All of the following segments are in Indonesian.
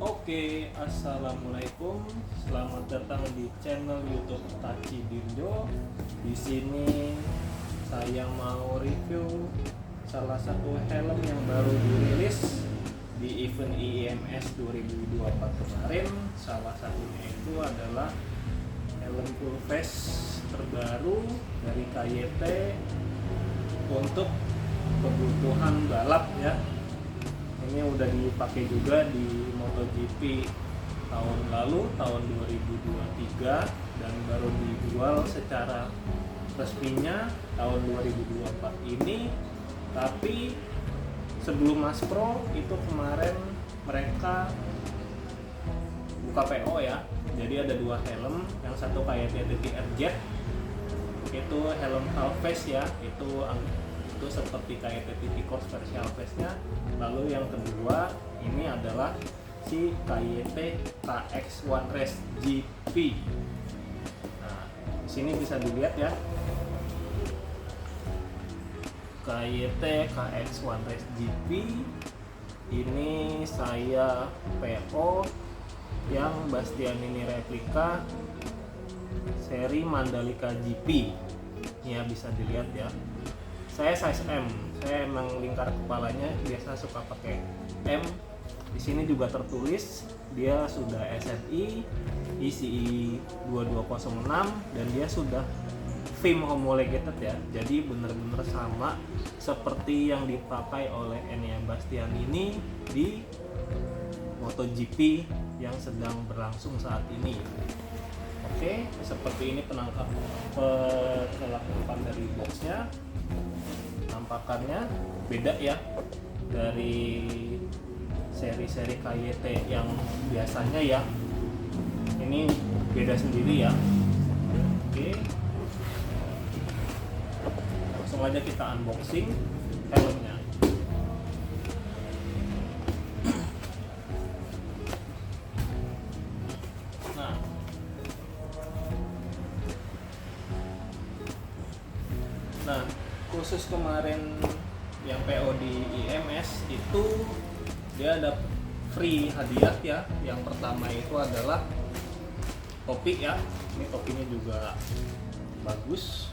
Oke, assalamualaikum. Selamat datang di channel YouTube Tachi Dirjo. Di sini saya mau review salah satu helm yang baru dirilis di event IIMS 2024 kemarin. Salah satunya itu adalah helm full face terbaru dari KYT untuk kebutuhan balap ya. Ini udah dipakai juga di MotoGP tahun lalu, tahun 2023, dan baru dijual secara resminya tahun 2024 ini. Tapi sebelum Mas Pro itu kemarin mereka buka PO ya. Jadi ada dua helm, yang satu kayak TTRZ, itu helm half face ya, itu seperti kayak TTT Course versi half face-nya. Lalu yang kedua ini adalah si KYT KX1 Race GP. Nah, sini bisa dilihat ya, KYT KX1 Race GP ini saya PO yang Bastian ini replika seri Mandalika GP. Ini ya, bisa dilihat ya. Saya size M, saya emang lingkar kepalanya biasa suka pakai M. Di sini juga tertulis dia sudah SNI ECE 2206 dan dia sudah FIM homologated ya. Jadi benar-benar sama seperti yang dipakai oleh Enea Bastian ini di MotoGP yang sedang berlangsung saat ini. Oke, seperti ini penangkapan dari boxnya. Tampakannya beda ya dari seri-seri KYT yang biasanya ya. Ini beda sendiri ya. Oke, langsung aja kita unboxing helmnya. Nah, khusus kemarin yang PO di IMS itu dia ada free hadiah ya. Yang pertama itu adalah topi ya. Ini topinya juga bagus.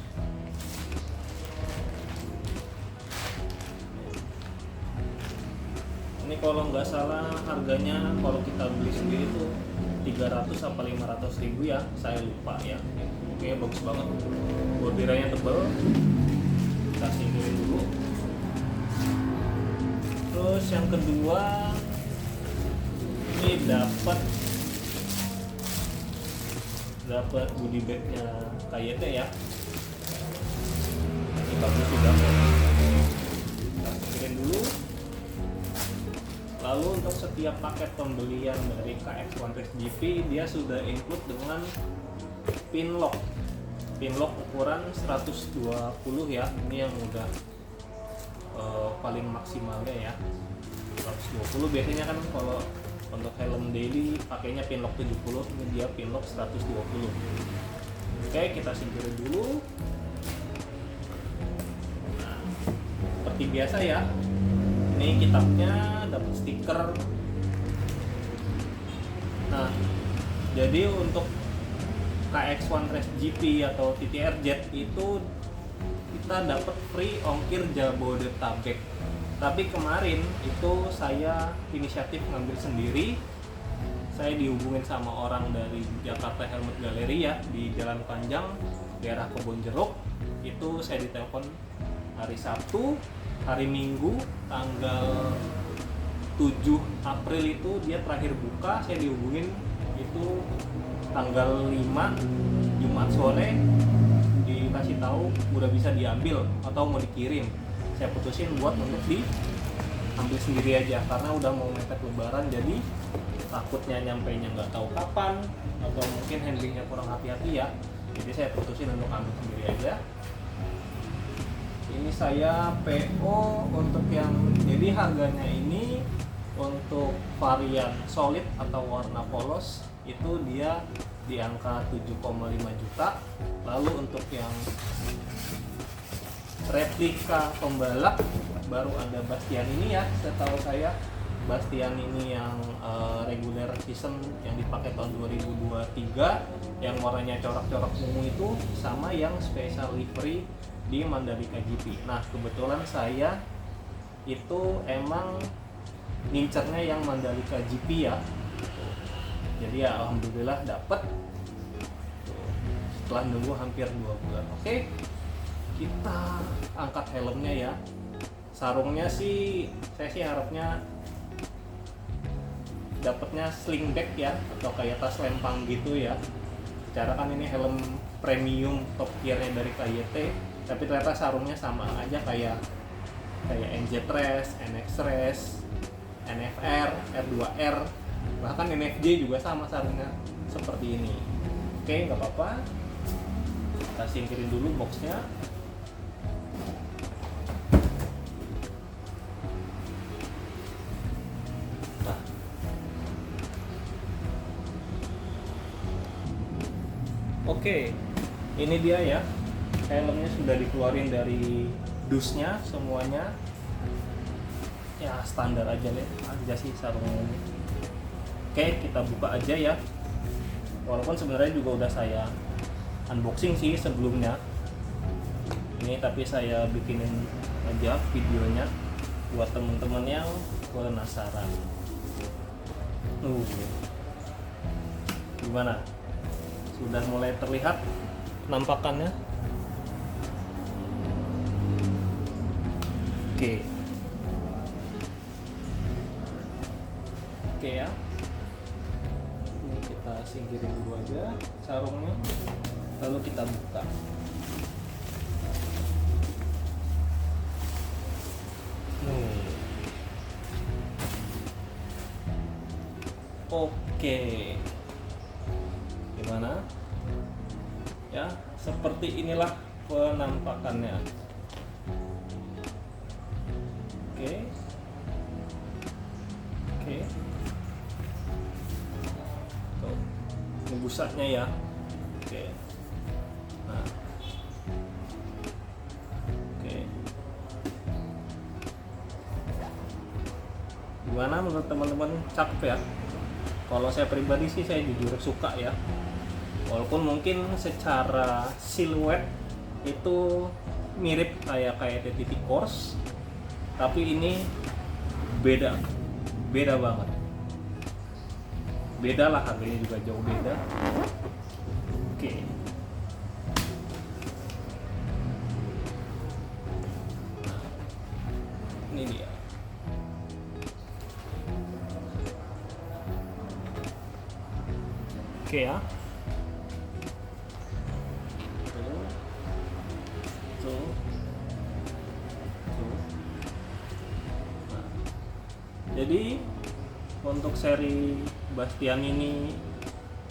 Ini kalau nggak salah harganya kalau kita beli sendiri tuh 300 apa 500 ribu ya, saya lupa ya. Oke, bagus banget. Bordirnya tebal. Kita singkirin dulu. Terus yang kedua ini dapat goodie bagnya KYT ya. Ini bagus juga. Kita singkirin dulu. Lalu untuk setiap paket pembelian dari KX1 Race GP dia sudah include dengan pin lock ukuran 120 ya. Ini yang udah paling maksimalnya ya, 120. Biasanya kan kalau untuk helm daily pakainya pin lock 70, ini dia pin lock 120. Oke, kita singkirin dulu. Nah, seperti biasa ya, ini kitabnya dapat stiker. Nah, jadi untuk KX1 Race GP atau TTRZ itu kita dapat free ongkir Jabodetabek. Tapi kemarin itu saya inisiatif ngambil sendiri. Saya dihubungin sama orang dari Jakarta Helmet Gallery ya, di Jalan Panjang, daerah Kebonjeruk. Itu saya ditelepon hari Sabtu, hari Minggu tanggal 7 April itu dia terakhir buka. Saya dihubungin itu tanggal 5 Jumat sore, dikasih tahu udah bisa diambil atau mau dikirim. Saya putusin buat untuk diambil sendiri aja karena udah mau mepet lebaran, jadi takutnya nyampainya nggak tahu kapan atau mungkin handlingnya kurang hati-hati ya. Jadi saya putusin untuk ambil sendiri aja. Ini saya PO untuk yang, jadi harganya ini untuk varian solid atau warna polos itu dia di angka 7,5 juta. Lalu untuk yang replika pembalap baru ada Bastian ini ya, setahu saya Bastian ini yang regular season yang dipakai tahun 2023 yang warnanya corak-corak ungu itu, sama yang special livery di Mandalika GP. Nah kebetulan saya itu emang ngincernya yang Mandalika GP ya, jadi ya alhamdulillah dapet setelah nunggu hampir 2 bulan. Oke, kita angkat helmnya ya. Sarungnya sih saya sih harapnya dapatnya sling bag ya, atau kayak tas lempang gitu ya. Secara kan ini helm premium top tiernya dari KYT, tapi ternyata sarungnya sama aja kayak NZ Race, NX Race, NFR, R2R, bahkan NFJ juga sama sarungnya seperti ini. Oke, nggak apa-apa, kita singkirin dulu boxnya. Nah, oke, ini dia ya, helmnya sudah dikeluarin dari dusnya semuanya. Ya standar aja sih sarung ini. Oke, kita buka aja ya. Walaupun sebenarnya juga udah saya unboxing sih sebelumnya ini, tapi saya bikinin aja videonya buat temen-temen yang penasaran. Gimana? Sudah mulai terlihat penampakannya? Oke ya, ini kita singkirin dulu aja sarungnya, lalu kita buka. Oke, gimana ya, seperti inilah penampakannya. Oke. Ini busanya ya. Oke. Nah. Oke. Gimana menurut teman-teman, cakep ya? Kalau saya pribadi sih saya jujur suka ya. Walaupun mungkin secara siluet itu mirip kayak TTT Course, tapi ini beda banget. Beda lah, harganya juga jauh beda. Oke. Ini dia. Oke ya. Tuh. Nah. Jadi untuk seri Bastian ini,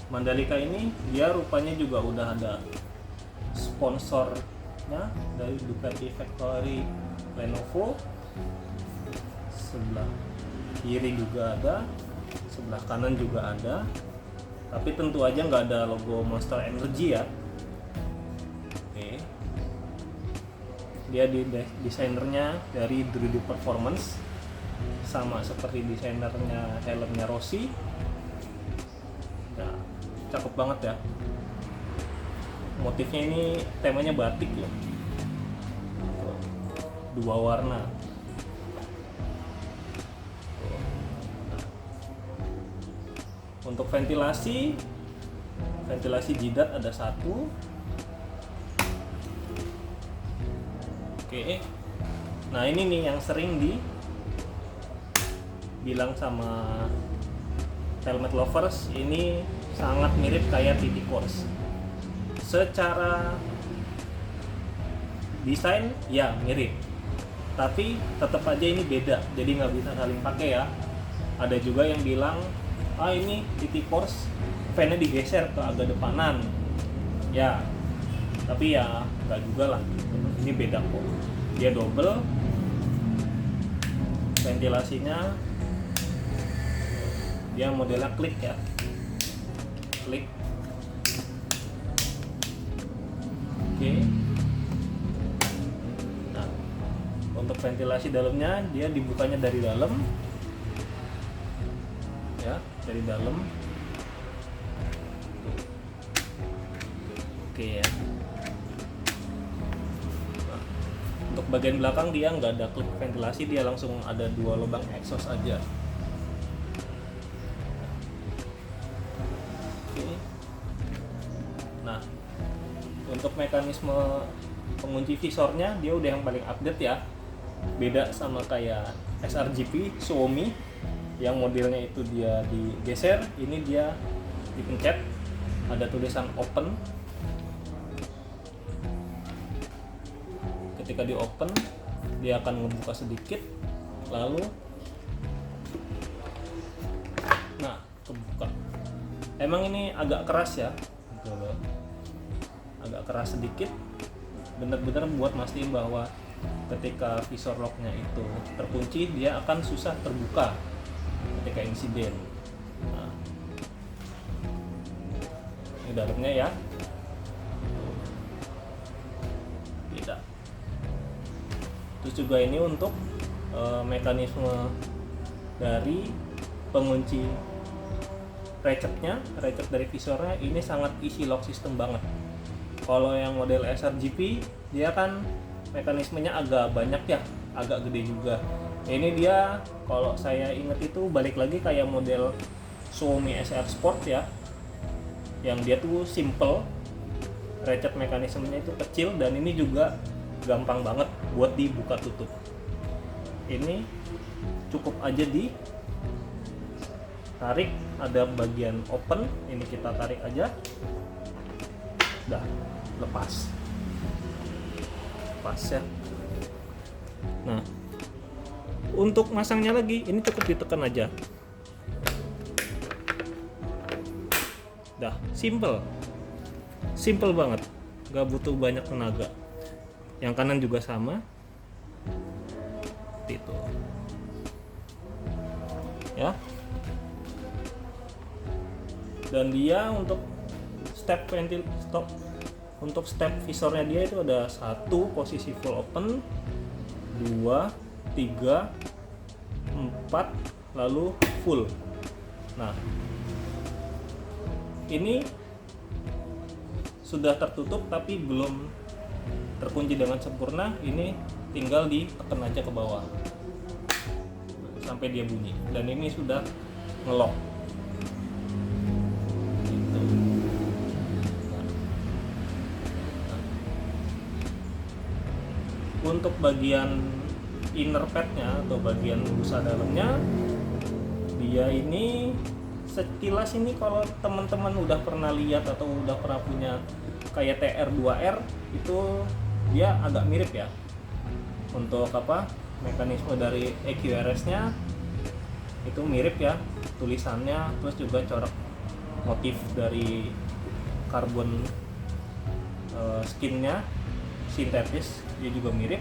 Mandalika ini, dia rupanya juga udah ada sponsornya dari Ducati Factory Lenovo. Sebelah kiri juga ada, sebelah kanan juga ada, tapi tentu aja nggak ada logo Monster Energy ya. Oke. Dia desainernya dari Drudy Performance, sama seperti desainernya helmnya Rossi. Nah, cakep banget ya. Motifnya ini temanya batik ya, 2 warna. Untuk ventilasi jidat ada 1. Oke. Nah ini nih yang sering dibilang sama helmet lovers, ini sangat mirip kayak TT Course. Secara desain ya mirip, tapi tetap aja ini beda, jadi nggak bisa saling pakai ya. Ada juga yang bilang, ini TT Course fan-nya digeser ke agak depanan ya, tapi ya nggak juga lah, ini beda kok. Dia double, ventilasinya dia modelnya klik ya, klik. Oke. Nah, untuk ventilasi dalamnya dia dibukanya dari dalam, ya dari dalam. Oke ya. Nah, untuk bagian belakang dia nggak ada klip ventilasi, dia langsung ada 2 lubang exhaust aja. Oke. Nah, untuk mekanisme pengunci visornya dia udah yang paling update ya. Beda sama kayak sRGP Xiaomi yang modelnya itu dia digeser, ini dia dipencet, ada tulisan open. Ketika di open dia akan membuka sedikit, lalu nah kebuka. Emang ini agak keras ya, agak keras sedikit, benar-benar buat mastiin bahwa ketika visor locknya itu terkunci dia akan susah terbuka ketika insiden. Nah, ini dalamnya ya, tidak. Terus juga ini untuk mekanisme dari pengunci ratchet dari visornya ini sangat easy lock system banget. Kalau yang model sRGP dia kan mekanismenya agak banyak ya, agak gede juga. Ini dia kalau saya ingat itu balik lagi kayak model Xiaomi SR Sport ya, yang dia tuh simple, ratchet mekanismenya itu kecil, dan ini juga gampang banget buat dibuka tutup. Ini cukup aja ditarik, ada bagian open, ini kita tarik aja, udah lepas ya. Nah, untuk masangnya lagi ini cukup ditekan aja, dah simple banget, gak butuh banyak tenaga. Yang kanan juga sama seperti itu ya. Dan dia untuk untuk step visornya dia itu ada 1 posisi full open, 2, 3, 4, lalu full. Nah, ini sudah tertutup tapi belum terkunci dengan sempurna. Ini tinggal ditekan aja ke bawah sampai dia bunyi, dan ini sudah ngelock. Untuk bagian inner padnya atau bagian busa dalamnya, dia ini sekilas ini kalau teman-teman udah pernah lihat atau udah pernah punya kayak TR2R itu dia agak mirip ya. Untuk mekanisme dari EQRS-nya itu mirip ya, tulisannya, terus juga corak motif dari karbon skinnya sintetis dia juga mirip.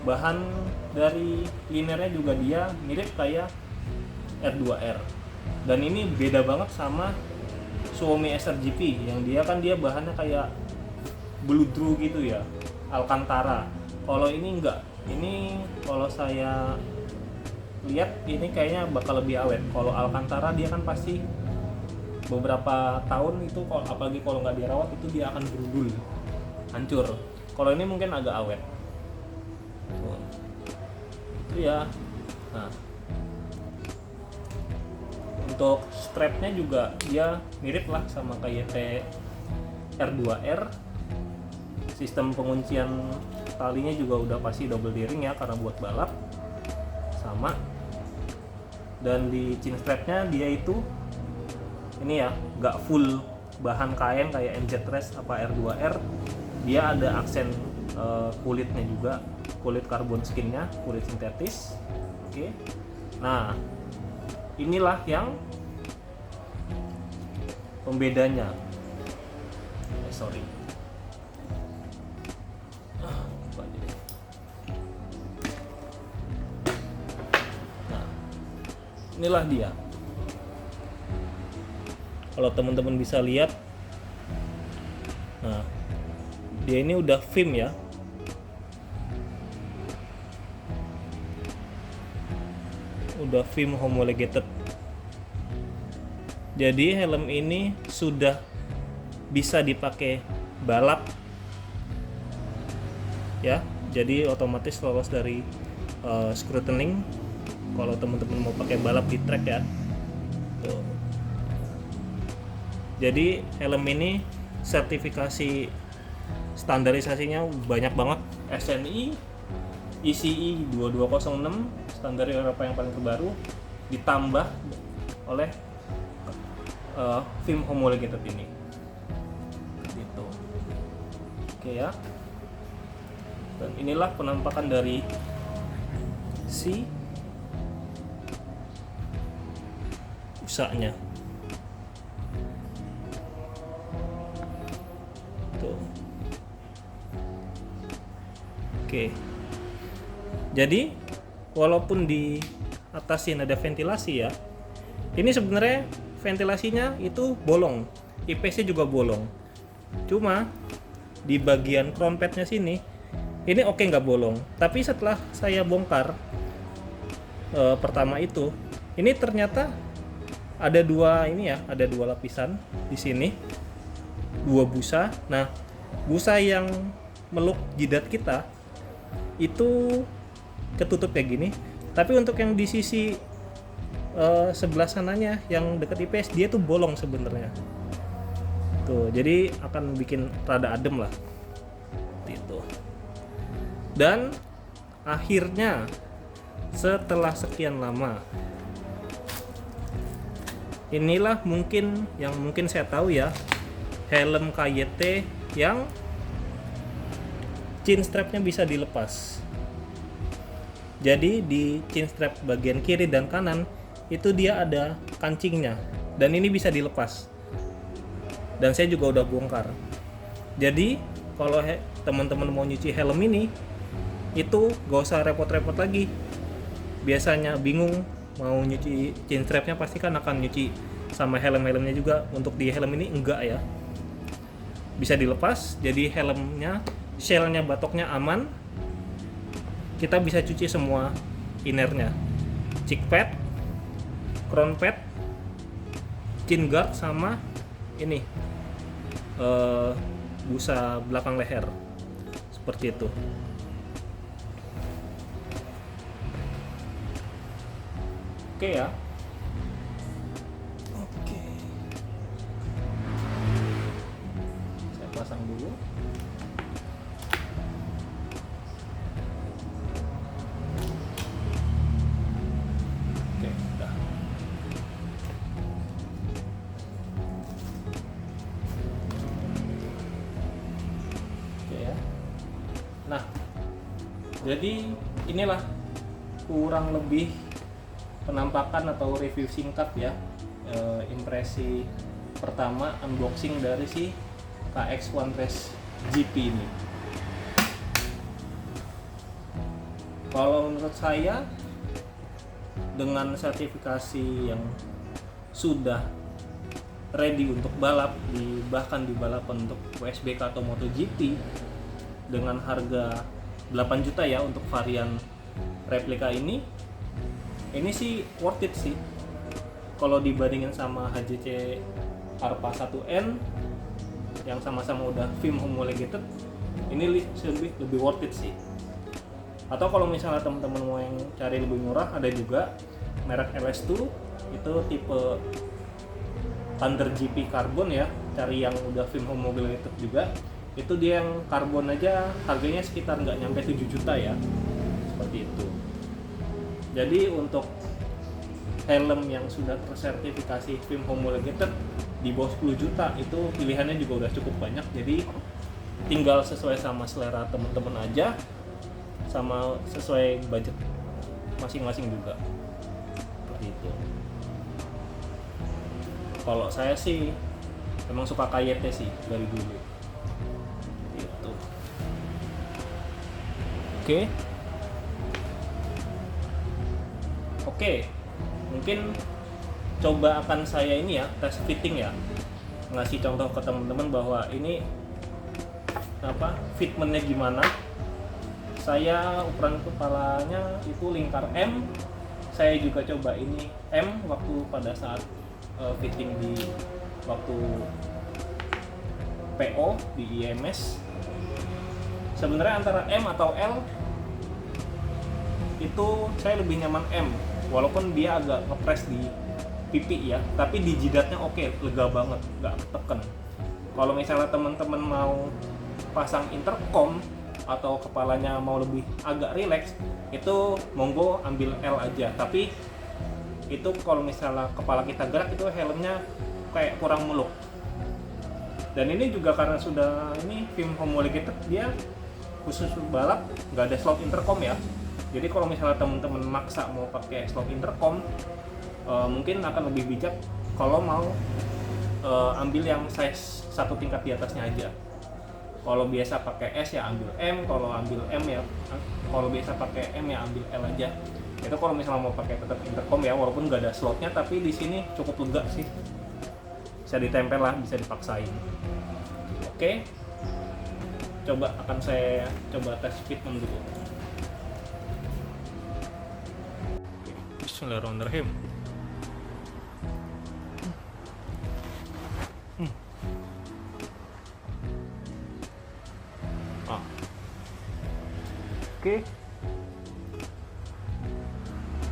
Bahan dari linernya juga dia mirip kayak R2R, dan ini beda banget sama Xiaomi sRGP yang dia bahannya kayak bludru gitu ya, Alcantara. Kalau ini enggak, ini kalau saya lihat ini kayaknya bakal lebih awet. Kalau Alcantara dia kan pasti beberapa tahun itu, apalagi kalau nggak dirawat itu dia akan berudul, hancur. Kalau ini mungkin agak awet. Itu ya. Nah, untuk strapnya juga dia mirip lah sama kayak TR2R. Sistem penguncian talinya juga udah pasti double D-ring ya, karena buat balap sama. Dan di chin strapnya dia itu ini ya, nggak full bahan kain kayak MZ Race apa R2R. Dia ada aksen kulitnya juga, kulit karbon skinnya, kulit sintetis. Oke. Nah, inilah yang pembedanya. Sorry. Nah, inilah dia. Kalau teman-teman bisa lihat, nah dia ini udah film ya, udah film homologated Jadi helm ini sudah bisa dipakai balap ya, jadi otomatis lolos dari scrutining kalau teman-teman mau pakai balap di track ya. Tuh. Jadi helm ini sertifikasi standarisasinya banyak banget, SNI, ECE 2206 standar Eropa yang paling terbaru, ditambah oleh FIM homologated ini gitu. Oke ya, dan inilah penampakan dari si busanya tuh. Oke, jadi walaupun di atas ini ada ventilasi ya, ini sebenarnya ventilasinya itu bolong, IPS-nya juga bolong. Cuma di bagian crown pad-nya sini, ini oke nggak bolong. Tapi setelah saya bongkar pertama itu, ini ternyata ada dua lapisan di sini, dua busa. Nah, busa yang meluk jidat kita itu ketutup kayak gini. Tapi untuk yang di sisi sebelah sananya yang dekat IPS, dia tuh bolong sebenarnya. Tuh, jadi akan bikin rada adem lah. Gitu. Dan akhirnya setelah sekian lama, inilah mungkin saya tahu ya, helm KYT yang chin strapnya bisa dilepas. Jadi di chin strap bagian kiri dan kanan itu dia ada kancingnya, dan ini bisa dilepas. Dan saya juga udah bongkar. Jadi kalau teman-teman mau nyuci helm ini, itu gak usah repot-repot lagi. Biasanya bingung mau nyuci chin strapnya, pasti kan akan nyuci sama helm-helmnya juga. Untuk di helm ini enggak ya, bisa dilepas. Jadi helmnya, shellnya, batoknya aman. Kita bisa cuci semua innernya, cheek pad, crown pad, chin guard, sama ini busa belakang leher, seperti itu. Oke ya. Oke. Saya pasang dulu. Oke, udah. Oke ya. Nah, jadi inilah kurang lebih penampakan atau review singkat ya, impresi pertama unboxing dari si KX1 Race GP ini. Kalau menurut saya, dengan sertifikasi yang sudah ready untuk balap, bahkan di balapan untuk WSBK atau MotoGP, dengan harga 8 juta ya untuk varian replika ini sih worth it sih. Kalau dibandingin sama HJC Arpa 1N yang sama-sama udah FIM homologated, ini lebih worth it sih. Atau kalau misalnya teman-teman mau yang cari lebih murah, ada juga merek LS2, itu tipe Thunder GP Carbon ya, cari yang udah FIM homologated juga. Itu dia yang karbon aja harganya sekitar nggak nyampe 7 juta ya, seperti itu. Jadi untuk helm yang sudah tersertifikasi FIM homologated di bawah 10 juta itu pilihannya juga udah cukup banyak. Jadi tinggal sesuai sama selera teman-teman aja, sama sesuai budget masing-masing juga. Seperti itu. Kalau saya sih emang suka KYT sih dari dulu. Gitu. Oke, mungkin coba akan saya ini ya, tes fitting ya, ngasih contoh ke teman-teman bahwa ini fitmentnya gimana. Saya ukuran kepalanya itu lingkar M. Saya juga coba ini M waktu pada saat fitting di waktu PO di IMS. Sebenarnya antara M atau L itu saya lebih nyaman M, walaupun dia agak ngepres di pipi ya, tapi di jidatnya oke, lega banget, nggak teken. Kalau misalnya teman-teman mau pasang intercom atau kepalanya mau lebih agak rileks, itu monggo ambil L aja. Tapi itu kalau misalnya kepala kita gerak, itu helmnya kayak kurang muluk. Dan ini juga karena sudah ini film homologated, dia khusus balap nggak ada slot intercom ya. Jadi kalau misalnya teman-teman maksa mau pakai slot intercom, mungkin akan lebih bijak kalau mau ambil yang size satu tingkat di atasnya aja. Kalau biasa pakai S ya ambil M, kalau ambil M ya, kalau biasa pakai M ya ambil L aja. Itu kalau misalnya mau pakai tetap intercom ya, walaupun nggak ada slotnya, tapi di sini cukup lega sih. Bisa ditempel lah, bisa dipaksain. Oke, coba akan saya coba tes fitment dulu. Bismillahirrahmanirrahim. Oke.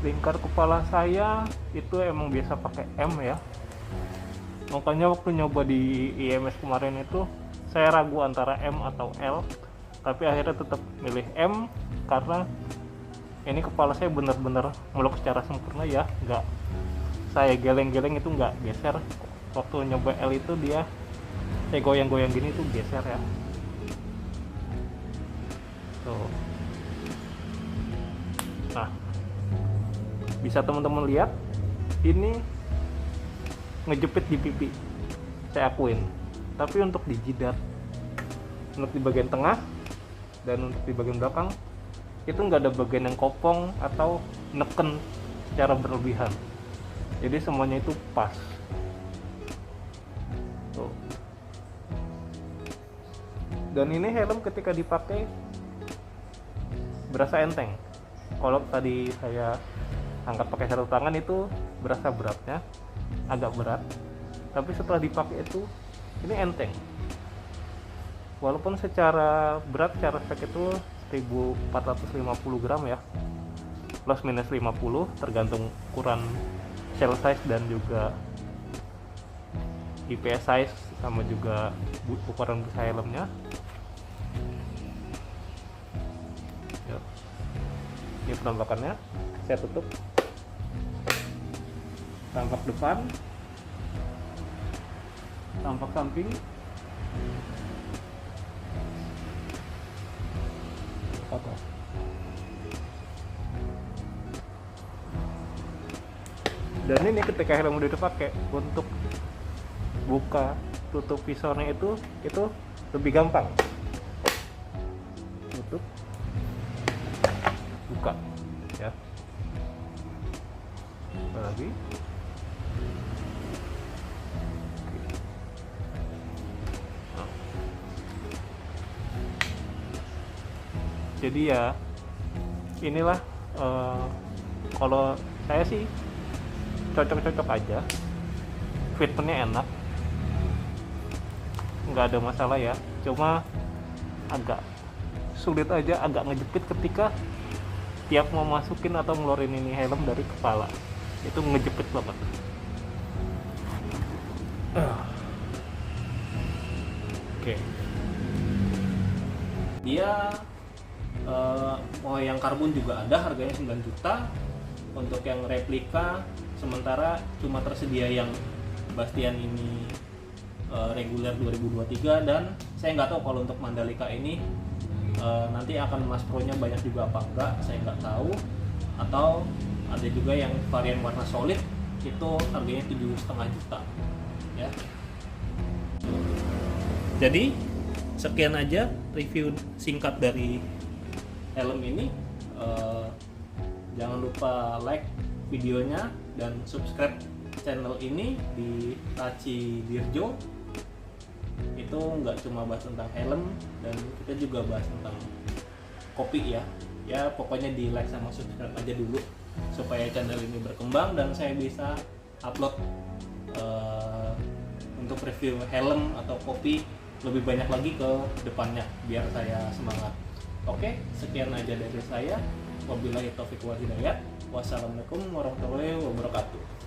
Lingkar kepala saya itu emang biasa pakai M ya. Makanya waktu nyoba di IMS kemarin itu saya ragu antara M atau L, tapi akhirnya tetap milih M karena ini kepala saya benar-benar meluk secara sempurna ya, nggak saya geleng-geleng itu nggak geser. Waktu nyoba L itu dia saya goyang-goyang gini tuh geser ya. Tuh. Nah, bisa teman-teman lihat ini ngejepit di pipi, saya akuin. Tapi untuk di jidat, untuk di bagian tengah dan untuk di bagian belakang itu nggak ada bagian yang kopong atau neken secara berlebihan. Jadi semuanya itu pas. Tuh. Dan ini helm ketika dipakai berasa enteng. Kalau tadi saya angkat pakai satu tangan itu berasa beratnya, agak berat. Tapi setelah dipakai itu ini enteng. Walaupun secara berat, secara spek itu 1450 gram ya, plus minus 50 tergantung ukuran shell size dan juga IPS size sama juga ukuran busa helmnya. Ini penampakannya, saya tutup. Tampak depan, tampak samping, foto. Dan ini ketika helm udah dipakai, untuk buka tutup visornya itu lebih gampang. Tutup, buka ya. Apa lagi? Jadi ya inilah kalau saya sih cocok-cocok aja, fitmentnya enak, nggak ada masalah ya. Cuma agak sulit aja, agak ngejepit ketika tiap mau masukin atau ngeluarin ini helm dari kepala, itu ngejepit banget. Oke. Dia mau yang karbon juga ada, harganya 9 juta. Untuk yang replika sementara cuma tersedia yang Bastian ini reguler 2023, dan saya nggak tahu kalau untuk Mandalika ini nanti akan Mas Pro-nya banyak juga apa enggak, saya nggak tahu. Atau ada juga yang varian warna solid itu harganya 7,5 juta ya. Jadi sekian aja review singkat dari helm ini. Jangan lupa like videonya dan subscribe channel ini di Tachi Dirjo. Itu nggak cuma bahas tentang helm, dan kita juga bahas tentang kopi ya. Ya pokoknya di like sama subscribe aja dulu supaya channel ini berkembang dan saya bisa upload untuk review helm atau kopi lebih banyak lagi ke depannya biar saya semangat. Oke, sekian aja dari saya. Wabillahi taufiq wal hidayah. Wassalamualaikum warahmatullahi wabarakatuh.